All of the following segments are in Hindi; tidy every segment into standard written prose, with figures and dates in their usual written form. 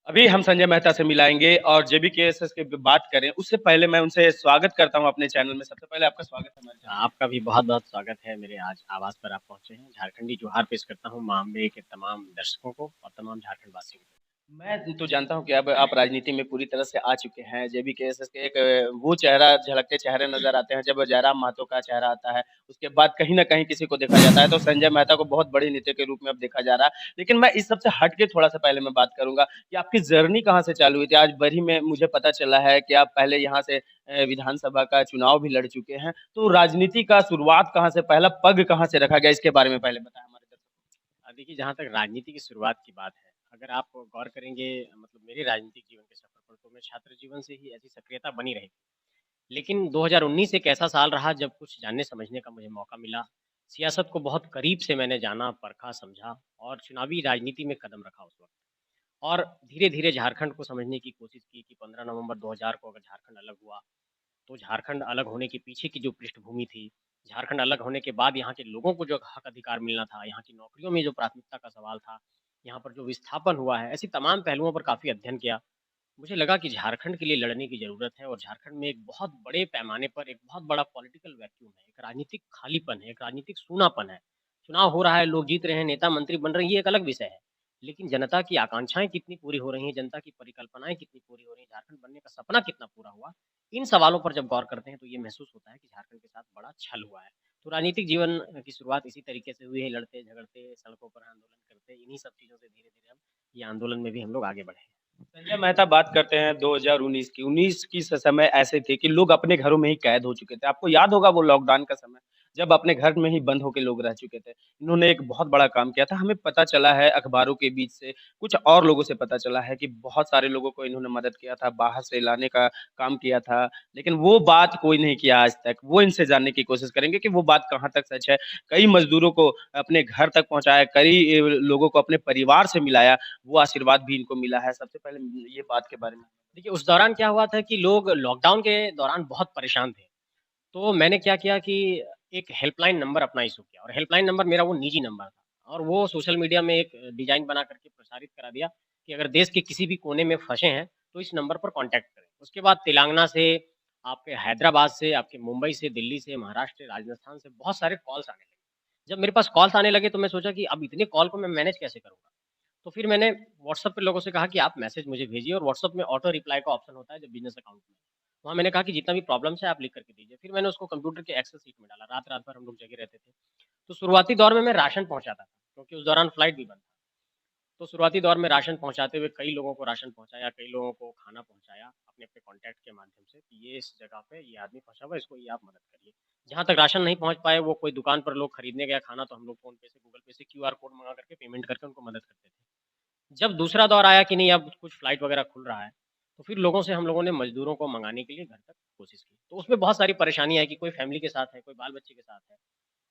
अभी हम संजय मेहता से मिलाएँगे और जेबीकेएसएस की बात करें, उससे पहले मैं उनसे स्वागत करता हूँ अपने चैनल में। सबसे पहले आपका स्वागत है हमारे चैनल में। आपका भी बहुत-बहुत स्वागत है मेरे आज आवाज़ पर आप पहुँचे हैं। झारखंडी जोहार पेश करता हूँ माँ अम्बे के तमाम दर्शकों को और तमाम झारखंड वासियों को। मैं तो जानता हूँ कि अब आप राजनीति में पूरी तरह से आ चुके हैं। जेबीकेएसएस के एक वो चेहरा झलकते चेहरे नज़र आते हैं जब जयराम महतो का चेहरा आता है। उसके बाद कहीं न कहीं किसी को देखा जाता है तो संजय मेहता को बहुत बड़े नेता के रूप में अब देखा जा रहा है। लेकिन मैं इस सब से हट के थोड़ा-सा पहले मैं बात करूँगा कि आपकी जर्नी कहाँ से चालू हुई थी? आज बरही में मुझे पता चला है कि आप पहले यहाँ से विधानसभा का चुनाव भी लड़ चुके हैं। तो राजनीति का शुरुआत कहाँ से, पहला पग कहाँ से रखा गया? इसके बारे में पहले बताएँ हमारे दर्शकों को। देखिए जहाँ तक राजनीति की शुरुआत की बात है, अगर आप गौर करेंगे मतलब मेरे राजनीतिक जीवन के सफ़र पर तो मैं छात्र जीवन से ही ऐसी सक्रियता बनी रही। लेकिन 2019 एक ऐसा साल रहा जब कुछ जानने-समझने का मुझे मौका मिला। सियासत को बहुत करीब से मैंने जाना, परखा, समझा और चुनावी राजनीति में कदम रखा उस वक़्त। और धीरे-धीरे झारखंड को समझने की कोशिश की कि 15 नवंबर 2000 को अगर झारखंड अलग हुआ, तो झारखंड अलग होने के पीछे की जो पृष्ठभूमि थी, झारखंड अलग होने के बाद यहाँ के लोगों को जो हक अधिकार मिलना था, यहाँ की नौकरियों में जो प्राथमिकता का सवाल था, यहाँ पर जो विस्थापन हुआ है, ऐसी तमाम पहलुओं पर काफ़ी अध्ययन किया। मुझे लगा कि झारखंड के लिए लड़ने की ज़रूरत है और झारखंड में एक बहुत बड़े पैमाने पर एक बहुत बड़ा पॉलिटिकल वैक्यूम है, एक राजनीतिक खालीपन है, एक राजनीतिक सूनापन है। चुनाव हो रहा है, लोग जीत रहे हैं, नेता मंत्री बन रहे हैं, ये एक अलग विषय है। लेकिन जनता की आकांक्षाएँ कितनी पूरी हो रही हैं, जनता की परिकल्पनाएँ कितनी पूरी हो रही हैं, झारखंड बनने का सपना कितना पूरा हुआ, इन सवालों पर जब गौर करते हैं तो ये महसूस होता है कि झारखंड के साथ बड़ा छल हुआ है। तो राजनीतिक जीवन की शुरुआत इसी तरीके से हुई है, लड़ते-झगड़ते, सड़कों पर आंदोलन करते, इन्हीं सब चीज़ों से धीरे-धीरे हम ये आंदोलन में भी हम लोग आगे बढ़े हैं। संजय मेहता बात करते हैं 2019 की। 19 की समय ऐसे थे कि लोग अपने घरों में ही कैद हो चुके थे। आपको याद होगा वो लॉकडाउन का समय, जब अपने घर में ही बंद होके लोग रह चुके थे। इन्होंने एक बहुत बड़ा काम किया था। हमें पता चला है अखबारों के बीच से, कुछ और लोगों से पता चला है कि बहुत सारे लोगों को इन्होंने मदद किया था, बाहर से लाने का काम किया था। लेकिन वो बात कोई नहीं किया आज तक। वो इनसे जानने की कोशिश करेंगे कि वो बात कहाँ तक सच है। कई मज़दूरों को अपने घर तक पहुँचाया, कई लोगों को अपने परिवार से मिलाया। वो आशीर्वाद भी इनको मिला है। सबसे पहले ये बात के बारे में। देखिए, उस दौरान क्या हुआ था कि लोग लॉकडाउन के दौरान बहुत परेशान थे। तो मैंने क्या किया कि एक हेल्पलाइन नंबर अपना इश्यू किया और हेल्पलाइन नंबर मेरा वो निजी नंबर था और वो सोशल मीडिया में एक डिज़ाइन बना करके प्रसारित करा दिया कि अगर देश के किसी भी कोने में फँसे हैं, तो इस नंबर पर कॉन्टैक्ट करें। उसके बाद तेलंगाना से, आपके हैदराबाद से, आपके मुंबई से, दिल्ली से, महाराष्ट्र, राजस्थान से बहुत सारे कॉल्स आने लगे। जब मेरे पास कॉल्स आने लगे तो मैं सोचा कि अब इतने कॉल को मैं मैनेज कैसे करूँगा? तो फिर मैंने व्हाट्सएप पे लोगों से कहा कि आप मैसेज मुझे भेजिए और व्हाट्सएप में ऑटो रिप्लाई का ऑप्शन होता है जब बिज़नेस अकाउंट में। वहाँ मैंने कहा कि जितना भी प्रॉब्लम्स है आप लिख करके दीजिए। फिर मैंने उसको कंप्यूटर के एक्सेल शीट में डाला। रात-रात भर हम लोग जगे रहते थे। तो शुरुआती दौर में मैं राशन पहुँचाता था, क्योंकि उस दौरान फ्लाइट भी बंद था। तो शुरुआती दौर में राशन पहुँचाते हुए कई लोगों को राशन पहुँचाया, कई लोगों को खाना पहुँचाया अपने-अपने कॉन्टैक्ट के माध्यम से कि ये इस जगह पे ये आदमी फँसा हुआ है, इसको ये आप मदद करिए। जहाँ तक राशन नहीं पहुँच पाए, वो कोई दुकान पर लोग खरीदने गया खाना तो हम लोग फ़ोन पे से, गूगल पे से क्यूआर कोड मँगा करके पेमेंट करके उनको मदद करते थे। जब दूसरा दौर आया कि नहीं अब कुछ फ्लाइट वगैरह खुल रहा है, तो फिर लोगों से हम लोगों ने मज़दूरों को मँगाने के लिए घर तक कोशिश की। तो उसमें बहुत सारी परेशानी आई कि कोई फैमिली के साथ है, कोई बाल-बच्चे के साथ है,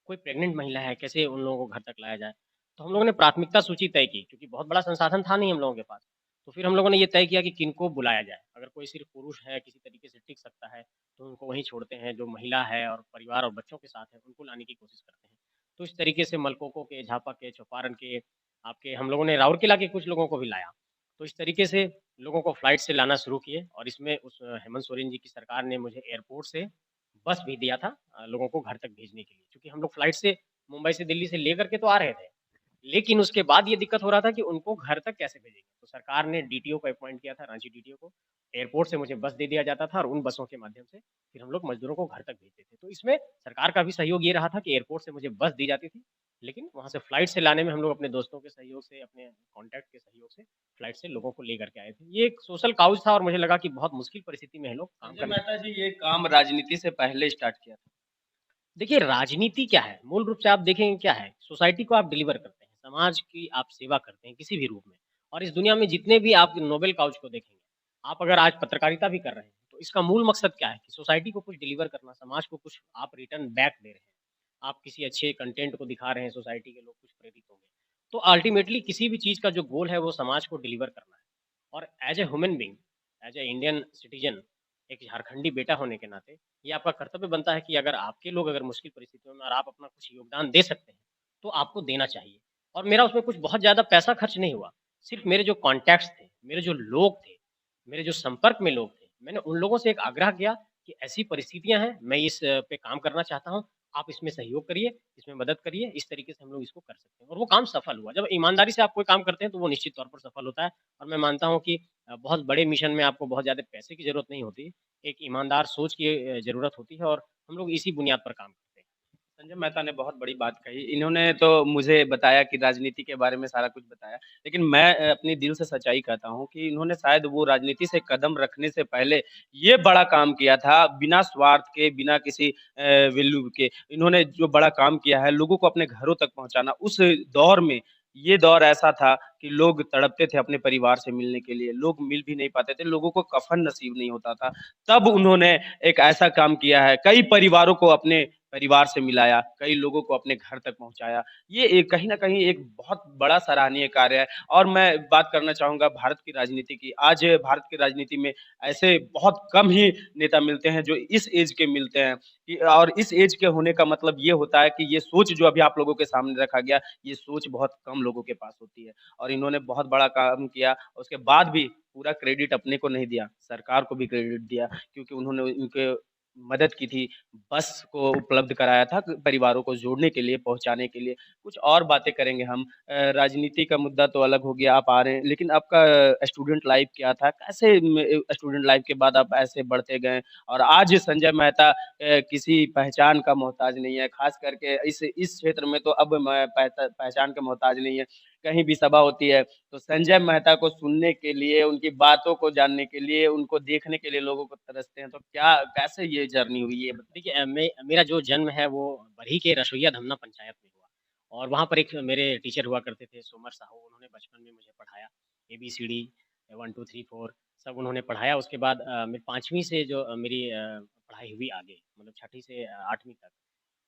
कोई प्रेग्नेंट महिला है, कैसे उन लोगों को घर तक लाया जाए? तो हम लोगों ने प्राथमिकता सूची तय की क्योंकि बहुत बड़ा संसाधन था नहीं हम लोगों के पास। तो फिर हम लोगों ने ये तय किया कि किनको बुलाया जाए। अगर कोई सिर्फ़ पुरुष है, किसी तरीके से टिक सकता है, तो उनको वहीं छोड़ते हैं। जो महिला है और परिवार और बच्चों के साथ है, उनको लाने की कोशिश करते हैं। तो इस तरीके से मलकोको के, झापा के, चौपारण के, आपके हम लोगों ने राउरकेला के कुछ लोगों को भी लाया। तो इस तरीके से लोगों को फ्लाइट से लाना शुरू किए और इसमें उस हेमंत सोरेन जी की सरकार ने मुझे एयरपोर्ट से बस भी दिया था लोगों को घर तक भेजने के लिए। क्योंकि हम लोग फ्लाइट से मुंबई से दिल्ली से लेकर के तो आ रहे थे। लेकिन उसके बाद ये दिक्कत हो रहा था कि उनको घर तक कैसे भेजेंगे? तो सरकार ने डीटीओ को अपॉइंट किया था, रांची डीटीओ को। एयरपोर्ट से मुझे बस दे दिया जाता था और उन बसों के माध्यम से फिर हम लोग मज़दूरों को घर तक भेजते थे। तो इसमें सरकार का भी सहयोग ये रहा था कि एयरपोर्ट से मुझे बस दी जाती थी, लेकिन वहाँ से फ्लाइट से लाने में हम लोग अपने दोस्तों के सहयोग से, अपने कॉन्टैक्ट के सहयोग से फ्लाइट से लोगों को लेकर के आए थे। ये एक सोशल काउज़ था और मुझे लगा कि बहुत मुश्किल परिस्थिति में है लोग काम संजय कर मेहता जी ये काम राजनीति से पहले स्टार्ट किया था। देखिए, राजनीति क्या है? मूल रूप से आप देखेंगे क्या है? सोसाइटी को आप डिलीवर करते हैं, समाज की आप सेवा करते हैं किसी भी रूप में और इस दुनिया में जितने भी आप नोबेल काउच को देखेंगे, आप अगर आज पत्रकारिता भी कर रहे हैं, तो इसका मूल मकसद क्या है? कि सोसाइटी को कुछ डिलीवर करना, समाज को कुछ आप रिटर्न बैक दे रहे हैं। आप किसी अच्छे कंटेंट को दिखा रहे हैं, सोसाइटी के लोग कुछ प्रेरित होंगे। तो अल्टीमेटली किसी भी चीज़ का जो गोल है, वो समाज को डिलीवर करना है और as a human being, as a Indian citizen, एक झारखंडी बेटा होने के नाते ये आपका कर्तव्य बनता है कि अगर आपके लोग अगर मुश्किल परिस्थितियों में और आप अपना कुछ योगदान दे सकते हैं, तो आपको देना चाहिए। और मेरा उसमें कुछ बहुत ज़्यादा पैसा खर्च नहीं हुआ। सिर्फ़ मेरे जो कॉन्टैक्ट्स थे, मेरे जो लोग थे, मेरे जो संपर्क में लोग थे, मैंने उन लोगों से एक आग्रह किया कि ऐसी परिस्थितियाँ हैं, मैं इस पे काम करना चाहता हूँ, आप इसमें सहयोग करिए, इसमें मदद करिए, इस तरीके से हम लोग इसको कर सकते हैं और वो काम सफल हुआ। जब ईमानदारी से आप कोई काम करते हैं, तो वो निश्चित तौर पर सफल होता है और मैं मानता हूँ कि बहुत बड़े मिशन में आपको बहुत ज़्यादा पैसे की ज़रूरत नहीं होती, एक ईमानदार सोच की ज़रूरत होती है और हम लोग इसी बुनियाद पर काम करते हैं। संजय मेहता ने बहुत बड़ी बात कही। इन्होंने तो मुझे बताया कि राजनीति के बारे में सारा कुछ बताया। लेकिन मैं अपने दिल से सच्चाई कहता हूँ कि इन्होंने शायद वो राजनीति से कदम रखने से पहले ये बड़ा काम किया था, बिना स्वार्थ के, बिना किसी वैल्यू के। इन्होंने जो बड़ा काम किया है, लोगों को अपने घरों तक पहुँचाना। उस दौर में ये दौर ऐसा था कि लोग तड़पते थे अपने परिवार से मिलने के लिए, लोग मिल भी नहीं पाते थे, लोगों को कफ़न नसीब नहीं होता था। तब उन्होंने एक ऐसा काम किया है, कई परिवारों को अपने परिवार से मिलाया, कई लोगों को अपने घर तक पहुँचाया। ये एक कहीं न कहीं एक बहुत बड़ा सराहनीय कार्य है और मैं बात करना चाहूँगा भारत की राजनीति की। आज भारत की राजनीति में ऐसे बहुत कम ही नेता मिलते हैं जो इस ऐज के मिलते हैं कि और इस ऐज के होने का मतलब ये होता है कि ये सोच जो अभी आप लोगों के सामने रखा गया, ये सोच बहुत कम लोगों के पास होती है और इन्होंने बहुत बड़ा काम किया। उसके बाद भी पूरा क्रेडिट अपने को नहीं दिया, सरकार को भी क्रेडिट दिया क्योंकि उन्होंने उनके मदद की थी। बस को उपलब्ध कराया था परिवारों को जोड़ने के लिए, पहुँचाने के लिए। कुछ और बातें करेंगे हम। राजनीति का मुद्दा तो अलग हो गया, आप आ रहे हैं, लेकिन आपका स्टूडेंट लाइफ़ क्या था? कैसे स्टूडेंट लाइफ़ के बाद आप ऐसे बढ़ते गए और आज संजय मेहता किसी पहचान का मोहताज नहीं है, ख़ास करके इस क्षेत्र में तो अब मैं पहचान का मोहताज नहीं है। कहीं भी सभा होती है, तो संजय मेहता को सुनने के लिए, उनकी बातों को जानने के लिए, उनको देखने के लिए लोगों को तरसते हैं। तो क्या कैसे ये जर्नी हुई ये बताइए? देखिए मेरा जो जन्म है वो बरही के रसोइया धमना पंचायत में हुआ और वहाँ पर एक मेरे टीचर हुआ करते थे सोमर साहू, उन्होंने बचपन में मुझे पढ़ाया एबीसीडी 1 2 3 4 सब उन्होंने पढ़ाया। उसके बाद मेरी 5वीं से जो मेरी पढ़ाई हुई आगे मतलब छठी से 8वीं तक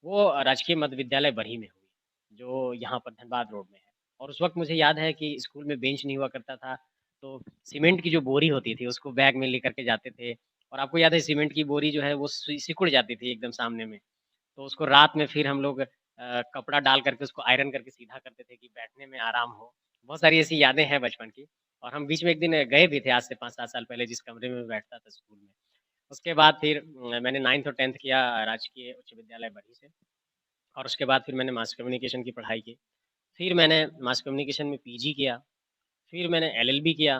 वो राजकीय मध्य विद्यालय बरही में हुई, जो यहाँ पर धनबाद रोड में है। और उस वक़्त मुझे याद है कि स्कूल में बेंच नहीं हुआ करता था, तो सीमेंट की जो बोरी होती थी, उसको बैग में लेकर के जाते थे और आपको याद है सीमेंट की बोरी जो है वो सिकुड़ जाती थी एकदम सामने में। तो उसको रात में फिर हम लोग कपड़ा डाल करके उसको आयरन करके सीधा करते थे कि बैठने में आराम हो। बहुत सारी ऐसी यादें हैं बचपन की और हम बीच में एक दिन गए भी थे आज से 5-7 साल पहले जिस कमरे में मैं बैठता था स्कूल में। उसके बाद फिर मैंने 9th और 10th किया राजकीय उच्च विद्यालय बरही से और उसके बाद फिर मैंने मास कम्युनिकेशन की पढ़ाई की। फिर मैंने मास कम्युनिकेशन में पीजी किया, फिर मैंने एलएलबी किया,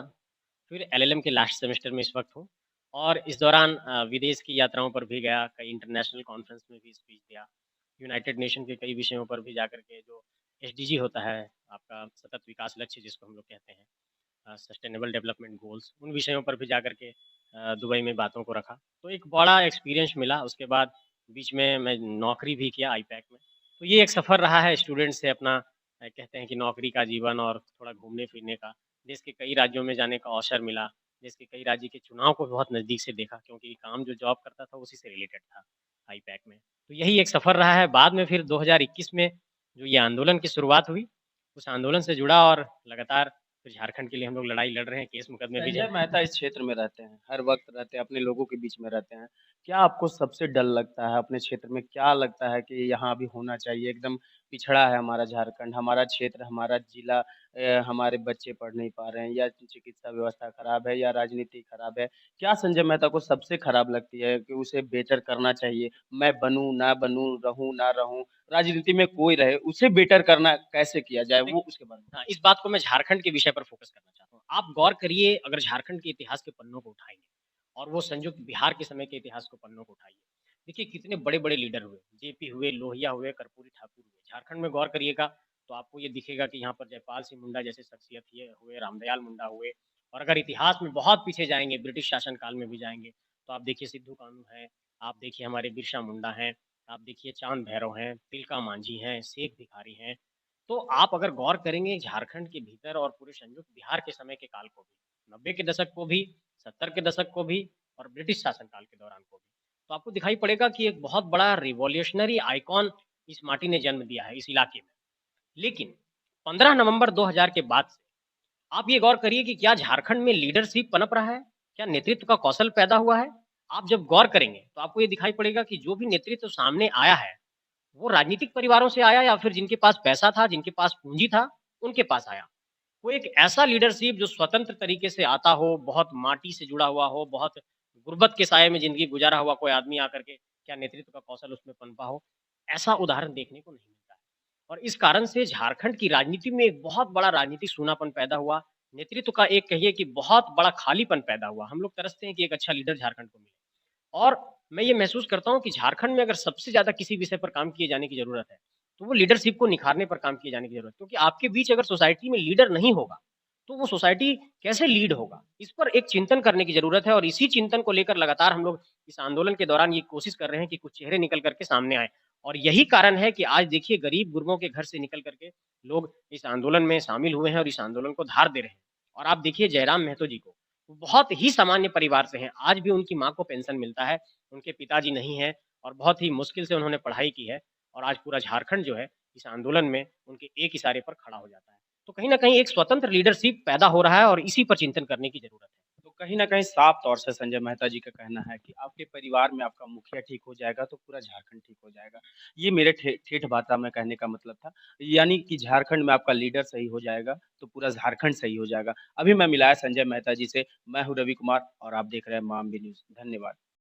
फिर एलएलएम के लास्ट सेमेस्टर में इस वक़्त हूँ और इस दौरान विदेश की यात्राओं पर भी गया, कई इंटरनेशनल कॉन्फ्रेंस में भी स्पीच दिया, यूनाइटेड नेशन के कई विषयों पर भी जाकर के जो एसडीजी होता है, आपका सतत विकास लक्ष्य जिसको हम लोग कहते हैं सस्टेनेबल डेवलपमेंट गोल्स, उन विषयों पर भी जाकर के दुबई में बातों को रखा। तो एक बड़ा एक्सपीरियंस मिला, उसके बाद बीच में मैं नौकरी भी किया आईपैक में। तो ये एक सफ़र रहा है स्टूडेंट से अपना कहते हैं कि नौकरी का जीवन और थोड़ा घूमने-फिरने का। देश के कई राज्यों में जाने का अवसर मिला। देश के कई राज्य के चुनाव को बहुत नज़दीक से देखा क्योंकि काम जो जॉब करता था उसी से रिलेटेड था आईपैक में। तो यही एक सफ़र रहा है। बाद में फिर 2021 में जो ये आंदोलन की शुरुआत हुई, उस आंदोलन से जुड़ा और लगातार फिर झारखंड के लिए हम लोग लड़ाई लड़ रहे हैं, केस मुकदमे भी संजय चल रहे हैं। मेहता इस क्षेत्र में रहते हैं, हर वक़्त रहते हैं, अपने लोगों के बीच में रहते हैं। क्या आपको सबसे डर लगता है अपने क्षेत्र में? क्या लगता है कि यहाँ अभी होना चाहिए? एकदम पिछड़ा है हमारा झारखंड, हमारा क्षेत्र, हमारा जिला हमारे बच्चे पढ़ नहीं पा रहे हैं या चिकित्सा व्यवस्था खराब है या राजनीति खराब है। क्या संजय मेहता को सबसे खराब लगती है कि उसे बेटर करना चाहिए? मैं बनूँ, ना बनूँ, रहूँ, ना रहूँ, राजनीति में कोई रहे, उसे बेटर करना कैसे किया जाए? वो देखिए उसके बारे में हाँ, इस बात को मैं झारखंड के विषय पर फ़ोकस करना चाहता हूँ। आप गौर करिए अगर झारखंड के इतिहास के पन्नों को उठाएँगे और वो संयुक्त बिहार के समय के इतिहास को पन्नों को उठाइए। देखिए कितने बड़े-बड़े लीडर हुए, जेपी हुए, लोहिया हुए, कर्पूरी ठाकुर हुए। झारखंड में गौर करिएगा तो आपको ये दिखेगा कि यहाँ पर जयपाल सिंह मुंडा जैसे शख्सियत ये हुए, रामदयाल मुंडा हुए और अगर इतिहास में बहुत पीछे जाएँगे, ब्रिटिश शासन काल में भी जाएँगे, तो आप देखिए सिद्धू कानू हैं, आप देखिए हमारे बिरसा मुंडा हैं, आप देखिए चाँद भैरव हैं, तिलका मांझी हैं, शेख भिखारी हैं। तो आप अगर गौर करेंगे झारखंड के भीतर और पूरे संयुक्त बिहार के समय के काल को भी, 90 के दशक को भी, 70 के दशक को भी और ब्रिटिश शासन काल के दौरान को भी, तो आपको दिखाई पड़ेगा कि एक बहुत बड़ा रिवॉल्यूशनरी आइकॉन इस माटी ने जन्म दिया है इस इलाके में। लेकिन 15 नवंबर 2000 के बाद से आप ये गौर करिए कि क्या झारखंड में लीडरशिप पनप रहा है? क्या नेतृत्व का कौशल पैदा हुआ है? आप जब गौर करेंगे, तो आपको ये दिखाई पड़ेगा कि जो भी नेतृत्व सामने आया है, वो राजनीतिक परिवारों से आया या फिर जिनके पास पैसा था, जिनके पास पूँजी था, उनके पास आया। कोई एक ऐसा लीडरशिप जो स्वतंत्र तरीके से आता हो, बहुत माटी से जुड़ा हुआ हो, बहुत गुर्बत के साये में ज़िंदगी गुज़ारा हुआ कोई आदमी आकर के क्या नेतृत्व का कौशल उसमें पनपा हो, ऐसा उदाहरण देखने को नहीं मिलता है। और इस कारण से झारखंड की राजनीति में एक बहुत बड़ा राजनीतिक सूनापन पैदा हुआ, नेतृत्व का एक कहिए कि बहुत बड़ा खालीपन पैदा हुआ। हम लोग तरसते हैं कि एक अच्छा लीडर झारखंड को मिले। और मैं ये महसूस करता हूँ कि झारखंड में अगर सबसे ज़्यादा किसी विषय पर काम किए जाने की ज़रूरत है, तो वो लीडरशिप को निखारने पर काम किए जाने की ज़रूरत है। क्योंकि आपके बीच अगर सोसाइटी में लीडर नहीं होगा, तो वो सोसाइटी कैसे लीड होगा? इस पर एक चिंतन करने की ज़रूरत है और इसी चिंतन को लेकर लगातार हम लोग इस आंदोलन के दौरान ये कोशिश कर रहे हैं कि कुछ चेहरे निकल कर के सामने आएँ। और यही कारण है कि आज देखिए गरीब-गुरबों के घर से निकल कर के लोग इस आंदोलन में शामिल हुए हैं और इस आंदोलन को धार दे रहे हैं। और आप देखिए जयराम महतो जी को, वो बहुत ही सामान्य परिवार से हैं। आज भी उनकी माँ को पेंशन मिलता है, उनके पिताजी नहीं हैं और बहुत ही मुश्किल से उन्होंने पढ़ाई की है और आज पूरा झारखंड जो है इस आंदोलन में उनके एक इशारे पर खड़ा हो जाता है। तो कहीं न कहीं एक स्वतंत्र लीडरशिप पैदा हो रहा है और इसी पर चिंतन करने की ज़रूरत है। तो कहीं न कहीं साफ तौर से संजय मेहता जी का कहना है कि आपके परिवार में आपका मुखिया ठीक हो जाएगा, तो पूरा झारखंड ठीक हो जाएगा। ये मेरे ठेठ भाषा में कहने का मतलब था। यानी कि झारखंड में आपका लीडर सही हो जाएगा, तो पूरा झारखंड सही हो जाएगा। अभी मैं मिला है संजय मेहता जी से, मैं हूँ रवि कुमार और आप देख रहे हैं मामबी न्यूज़। धन्यवाद।